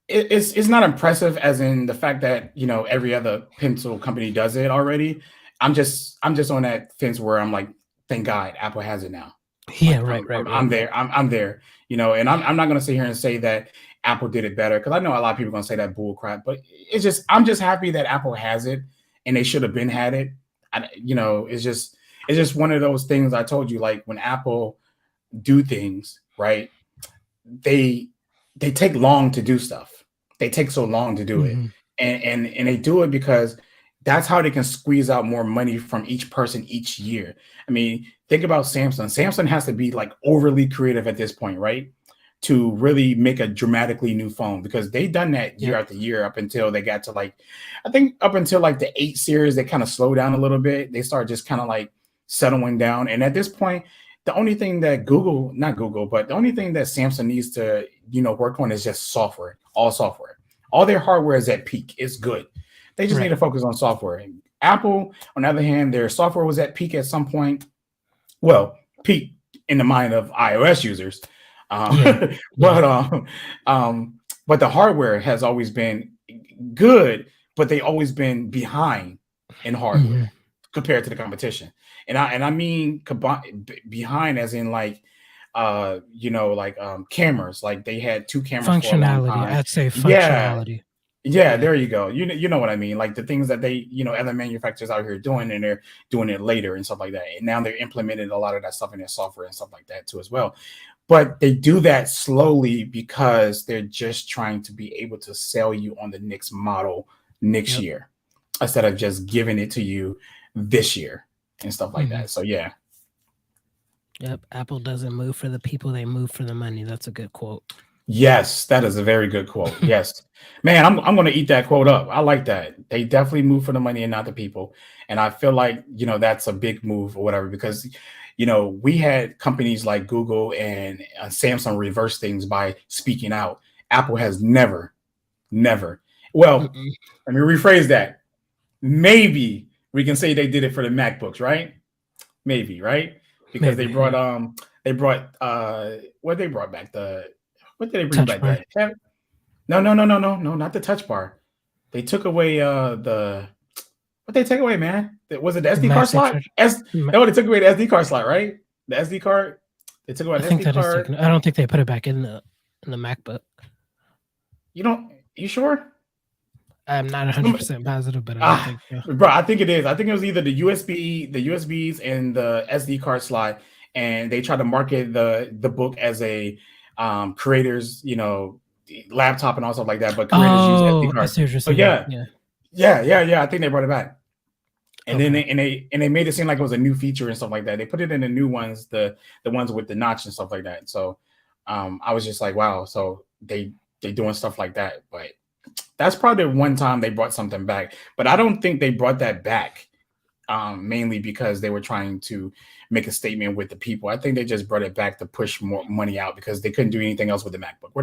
it's not impressive as in the fact that every other pencil company does it already. I'm just on that fence where I'm like, thank God Apple has it now. Yeah, Like right, I'm right, I'm, right. I'm there. I'm there. And I'm not gonna sit here and say that Apple did it better because I know a lot of people are gonna say that bull crap. But I'm just happy that Apple has it and they should have been had it. It's just one of those things I told you, like when Apple do things right, they they take long to do stuff. They take so long to do it, Mhm. and they do it because that's how they can squeeze out more money from each person each year. I mean, think about Samsung. Samsung has to be like overly creative at this point, right? To really make a dramatically new phone because they done that year Yep. after year up until they got to like, I think up until like the 8 series, they kind of slowed down a little bit. They start just kind of like settling down. And at this point, the only thing that not Google, but the only thing that Samsung needs to, work on is just software, all software. All their hardware is at peak. It's good. They just need Right. to focus on software. And Apple, on the other hand, their software was at peak at some point. Well, peak in the mind of iOS users. Yeah. Yeah. But um, but the hardware has always been good, but they always been behind in Mhm. hardware. compared to the competition. And I mean behind as in like like cameras. Like they had two cameras for a long Functionality, time. I'd say Yeah, functionality. yeah, Yeah, there you go. You know what I mean? Like the things that they, other manufacturers out here doing, and they're doing it later and stuff like that. And now they're implementing a lot of that stuff in their software and stuff like that too as well. But they do that slowly because they're just trying to be able to sell you on the next model next yep, year instead of just giving it to you this year and stuff like mhm, that. So yeah. yep, Apple doesn't move for the people, they move for the money. That's a good quote. Yes, that is a very good quote. Yes. Man, I'm gonna eat that quote up. I like that. They definitely move for the money and not the people. And I feel like, that's a big move or whatever because we had companies like Google and Samsung reverse things by speaking out. Apple has never, never. Well, Mm-mm. let me rephrase that. Maybe we can say they did it for the MacBooks, right? Maybe, right? Because Maybe, yeah. they brought what they brought back what did they bring Touch back? bar, No, no, no, no, no, no, not the touch bar. They took away the what they take away, man? Was it the the SD card MagSafe slot? charger. S Ma No, they took away the SD card slot, right? The SD card. They took away I the think SD that is card. taken, I don't think they put it back in the MacBook. You don't you sure? I'm not Some- 100% positive, but I don't Ah, think so. bro, I think it is. I think it was either the USBs and the SD card slot, and they tried to market the book as a creators, laptop and all stuff like that. But creators use SD Oh, I cards. see what you're So saying. yeah, Yeah, yeah. I think they brought it back. And then okay. they made it seem like it was a new feature and stuff like that. They put it in the new ones, the ones with the notch and stuff like that. So I was just like, wow. So they doing stuff like that. But that's probably the one time they brought something back. But I don't think they brought that back mainly because they were trying to make a statement with the people. I think they just brought it back to push more money out because they couldn't do anything else with the MacBook.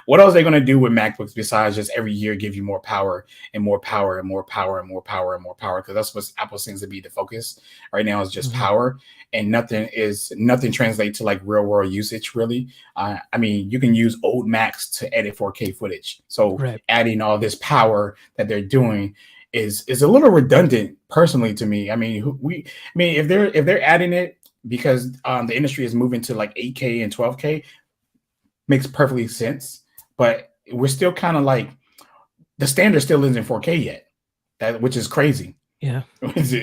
What else are they going to do with MacBooks besides just every year give you more power and more power and more power and more power and more power? Because that's what Apple seems to be the focus right now is just Mhm. power, and nothing translates to like real world usage really. I mean, you can use old Macs to edit 4K footage. So Right. adding all this power that they're doing is a little redundant personally to me. I mean, if they're adding it because the industry is moving to like 8K and 12K, makes perfectly sense. But we're still kind of like the standard still isn't 4K yet, which is crazy. Yeah,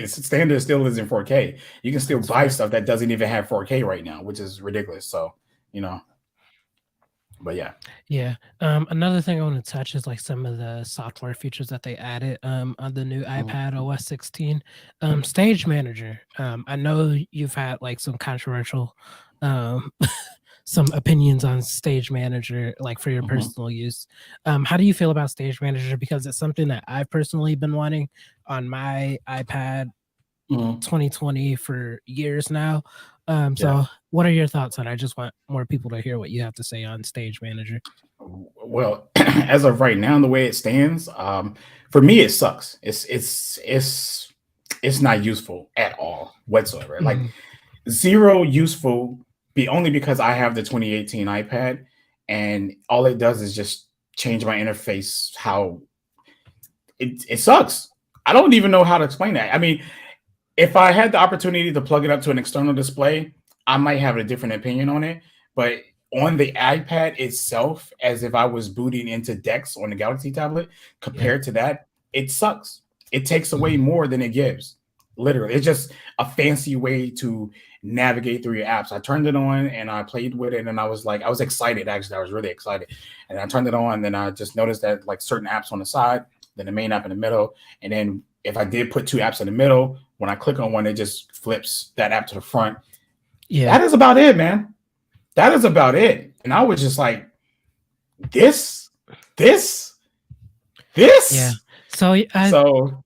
Standard still isn't 4K. You can still that's buy fair. stuff that doesn't even have 4K right now, which is ridiculous. So, you know, but yeah. Yeah. Another thing I want to touch is like some of the software features that they added on the new Mhm. iPad OS 16. Stage Manager. I know you've had like some controversial um some opinions on Stage Manager, like for your Mhm. personal use. How do you feel about Stage Manager? Because it's something that I've personally been wanting on my iPad Mhm. 2020 for years now. Yeah. So what are your thoughts on it? I just want more people to hear what you have to say on Stage Manager. Well, as of right now, the way it stands, for me, it sucks. It's not useful at all whatsoever. Like Mhm. zero useful. Be only because I have the 2018 iPad, and all it does is just change my interface. How it sucks. I don't even know how to explain that. I mean, if I had the opportunity to plug it up to an external display, I might have a different opinion on it. But on the iPad itself, as if I was booting into Dex on the Galaxy tablet, Yeah. compared to that, it sucks. It takes away Mhm. more than it gives. Literally, it's just a fancy way to navigate through your apps. I turned it on and I played with it, and I was like, I was excited. Actually, I was really excited. And I turned it on, and then I just noticed that like certain apps on the side, then the main app in the middle, and then if I did put two apps in the middle, when I click on one, it just flips that app to the front. Yeah. That is about it, man. That is about it. And I was just like, this, this, Yeah. this. So I So,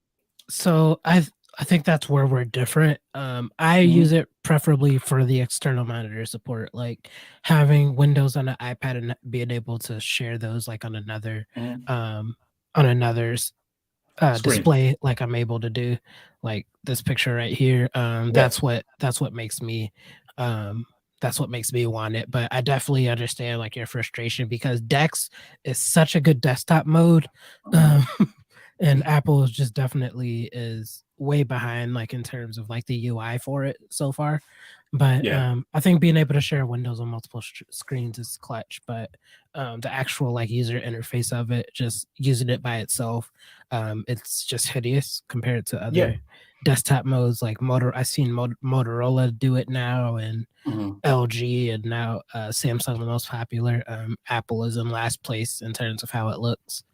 so I think that's where we're different. I use mhm, it preferably for the external monitor support, like having Windows on an iPad and being able to share those like mhm. um on another Screen. display like I'm able to do, like this picture right here. Yes. That's what makes me um want it. But I definitely understand like your frustration because Dex is such a good desktop mode. Mhm. Um And Apple is just definitely is way behind, like in terms of like the UI for it so far. But Yeah. I think being able to share windows on multiple screens is clutch. But the actual like user interface of it, just using it by itself, it's just hideous compared to Yeah. other desktop modes like I've seen Motorola do it now, and Mhm. LG, and now Samsung the most popular. Apple is in last place in terms of how it looks.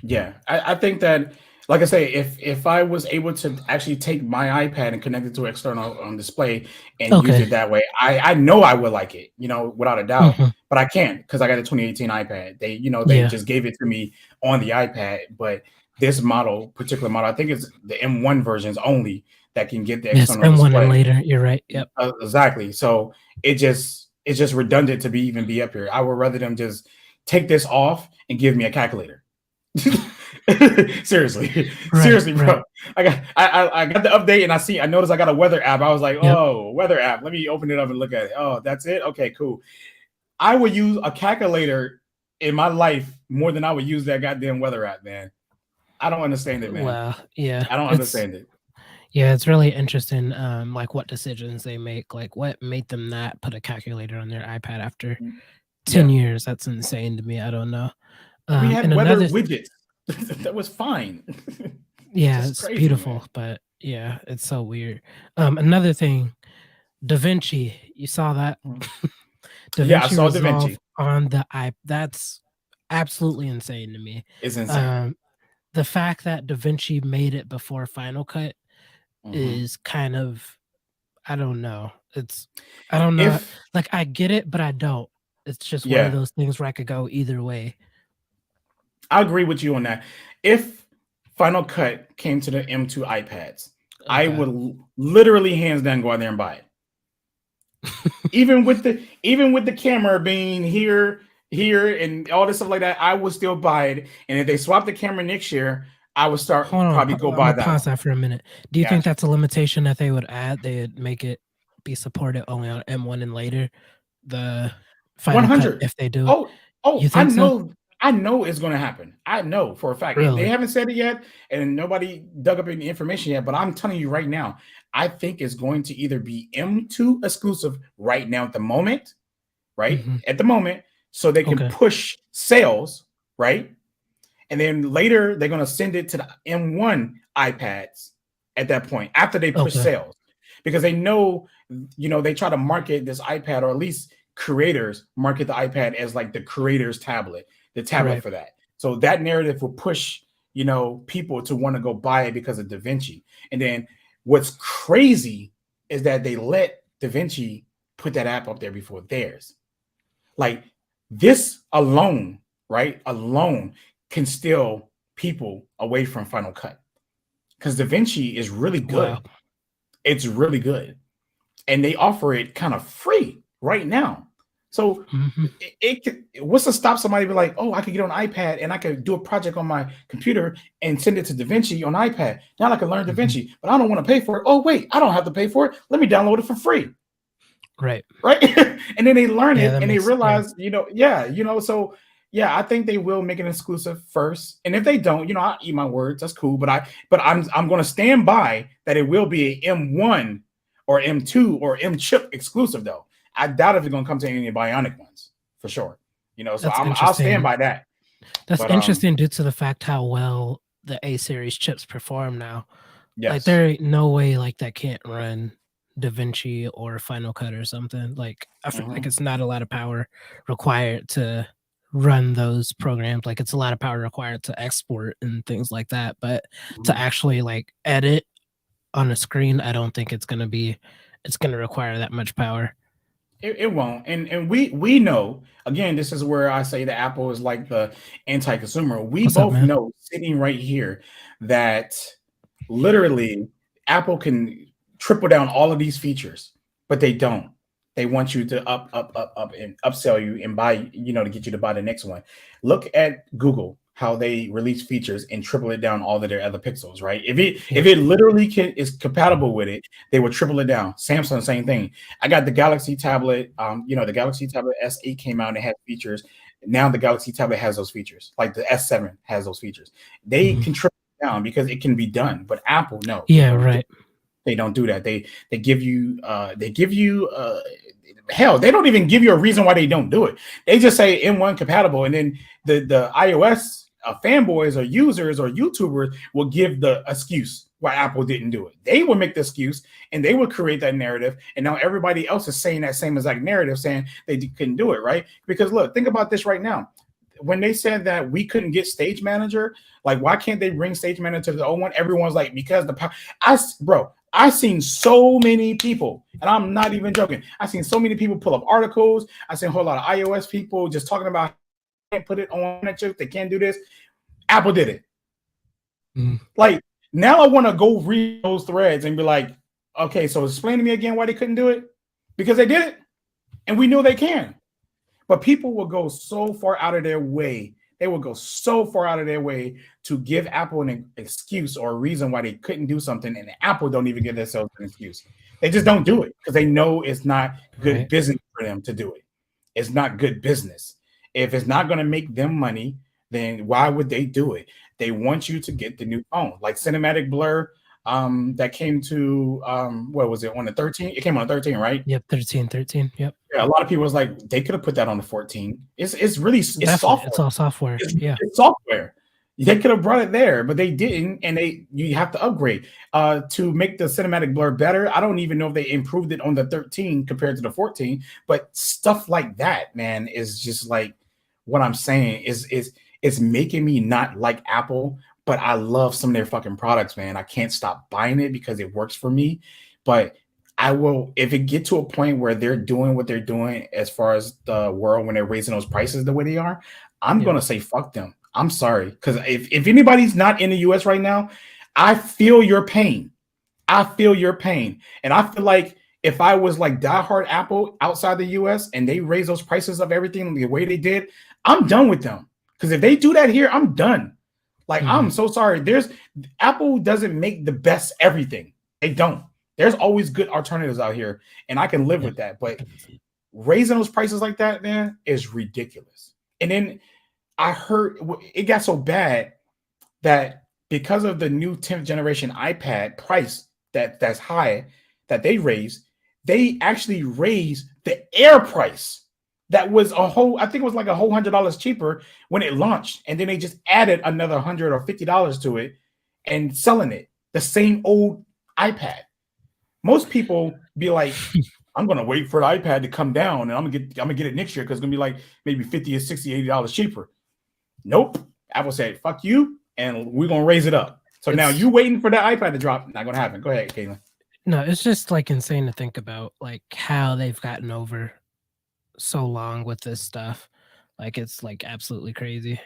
Yeah, I think that, like I say, if I was able to actually take my iPad and connect it to an external display and use Okay. it that way, I know I would like it, without a doubt. Hmm. But I can't because I got a 2018 iPad. They Yeah. just gave it to me on the iPad, but this particular model, I think it's the M1 versions only that can get the Yes, external M1 and display. later. You're right. Yep. Exactly. So it's just redundant to be up here. I would rather them just take this off and give me a calculator. seriously, Right. seriously, Right. bro. I got the update and I noticed I got a weather app. I was like, Yep. oh, weather app. Let me open it up and look at it. Oh, that's it. Okay, cool. I would use a calculator in my life more than I would use that goddamn weather app, man. I don't understand it, man. Wow. Yeah. I don't understand it. It's really interesting. Like what decisions they make. Like what made them not put a calculator on their iPad after Yeah, 10 years. That's insane to me. I don't know. we And had weather another, widgets. That was fine. yeah, Just it's crazy, beautiful, man. but yeah, it's so weird. Another thing, Da Vinci. You saw that? Mhm. Da Yeah, I Vinci saw Da Resolve Vinci. on the iP That's absolutely insane to me. It's insane. Um, the fact that Da Vinci made it before Final Cut Mhm. is kind of, I don't know. I don't know. If Like I get it, but I don't. It's just one of Yeah, those things where I could go either way. I agree with you on that. If Final Cut came to the M2 iPads, I Okay. would literally hands down go out there and buy it. Even with the camera being here, and all this stuff like that, I would still buy it. And if they swap the camera next year, I would start Hold on, probably go I'm buy gonna that pause one. that for a minute. Do you think Gotcha. that's a limitation that they would add? They'd make it be supported only on M1 and later, the Final Cut, 100. if they do it? Oh, You I think so? know. I know it's going to happen. I know for a fact. They Really? haven't said it yet, and nobody dug up any information yet. But I'm telling you right now, I think it's going to either be M2 exclusive right now at the moment, right? Mhm. At the moment, so they can Okay. push sales, right? And then later they're going to send it to the M1 iPads at that point after they push Okay. sales, because they know, they try to market this iPad, or at least creators market the iPad as like the creator's tablet, the tablet Right. for that. So that narrative will push, people to want to go buy it because of DaVinci. And then what's crazy is that they let DaVinci put that app up there before theirs. Like, this alone, right? Alone can steal people away from Final Cut, because DaVinci is really Wow. good. It's really good. And they offer it kind of free right now. So Mhm. what's to stop somebody be like, oh, I could get on iPad and I could do a project on my computer and send it to DaVinci on iPad. Now I can learn Mhm. DaVinci, but I don't want to pay for it. Oh, wait, I don't have to pay for it. Let me download it for free. Right. Right. And then they learn Yeah, it that and they makes yeah. realize, yeah, so yeah, I think they will make it exclusive first. And if they don't, I'll eat my words. That's cool. But I'm going to stand by that it will be a M1 or M2 or M chip exclusive though. I doubt if it's going to come to any bionic ones for sure. So That's I'll stand interesting. by that. That's But interesting due to the fact how well the A series chips perform now. Like yes. there ain't no way like that can't run DaVinci or Final Cut or something. Like I feel like Mhm. it's not a lot of power required to run those programs. Like it's a lot of power required to export and things like that. But to Mhm. actually like edit on a screen, I don't think it's gonna require that much power. It won't, and we know, again. This is where I say that Apple is like the anti-consumer. We What's up, both man? know, sitting right here, that literally Apple can triple down all of these features, but they don't. They want you to up, and upsell you and buy, to get you to buy the next one. Look at Google, how they release features and triple it down all of their other Pixels, right? If it Yep. if it literally is compatible with it, they will triple it down. Samsung, same thing. I got the Galaxy tablet. The Galaxy Tablet S8 came out and it had features. Now the Galaxy tablet has those features. Like the S7 has those features. They Mhm. can triple down because it can be done. But Apple, no, they Yeah, don't do right. they don't do that. They give you hell, they don't even give you a reason why they don't do it. They just say M1 compatible, and then the iOS fanboys or users or YouTubers will give the excuse why Apple didn't do it. They will make the excuse and they will create that narrative, and now everybody else is saying that same exact narrative, saying they couldn't do it, right? Because look, think about this right now. When they said that we couldn't get Stage Manager, like why can't they bring Stage Manager to the old one? Everyone's like, because bro, I've seen so many people, and I'm not even joking. I've seen so many people pull up articles. I've seen a whole lot of iOS people just talking about can't put it on Netflix, they can't do this. Apple did it. Mm. Like now I want to go read those threads and be like, okay, so explain to me again why they couldn't do it. Because they did it, and we knew they can. But people will go so far out of their way. They will go so far out of their way to give Apple an excuse or a reason why they couldn't do something, and Apple don't even give themselves an excuse. They just don't do it because they know it's not good Right. business for them to do it. It's not good business. If it's not going to make them money, then why would they do it? They want you to get the new phone, like cinematic blur. That came to what was it on the 13? It came on the 13, right? Yep, 13, 13. Yep. Yeah, a lot of people was like, they could have put that on the 14. It's really it's Definitely. It's software. all software. Yeah. It's software. They could have brought it there, but they didn't, and you have to upgrade to make the cinematic blur better. I don't even know if they improved it on the 13 compared to the 14, but stuff like that, man, is just like what I'm saying is it's making me not like Apple, but I love some of their fucking products, man. I can't stop buying it because it works for me, but I will if it get to a point where they're doing what they're doing as far as the world when they're raising those prices the way they are, I'm Yep. gonna say fuck them. I'm sorry. Because if anybody's not in the US right now, I feel your pain. I feel your pain. And I feel like if I was like diehard Apple outside the US and they raise those prices of everything the way they did, I'm done with them. Because if they do that here, I'm done. Like, Mhm. I'm so sorry. There's Apple doesn't make the best everything. They don't. There's always good alternatives out here, and I can live Yeah. with that. But raising those prices like that, man, is ridiculous. And then I heard it got so bad that because of the new 10th generation iPad price that's high that they raised, they actually raised the Air price. That was a whole, I think it was like a whole $100 cheaper when it launched, and then they just added another $100 or $50 to it and selling it the same old iPad. Most people be like, I'm gonna wait for the iPad to come down and I'm gonna get it next year because it's gonna be like maybe 50 or 60, $80 cheaper. Nope. Apple said, fuck you, and we're gonna raise it up. So now It's you waiting for that iPad to drop. Not gonna happen. Go ahead, Caitlin. no, it's just like insane to think about like how they've gotten over so long with this stuff. Like it's like absolutely crazy.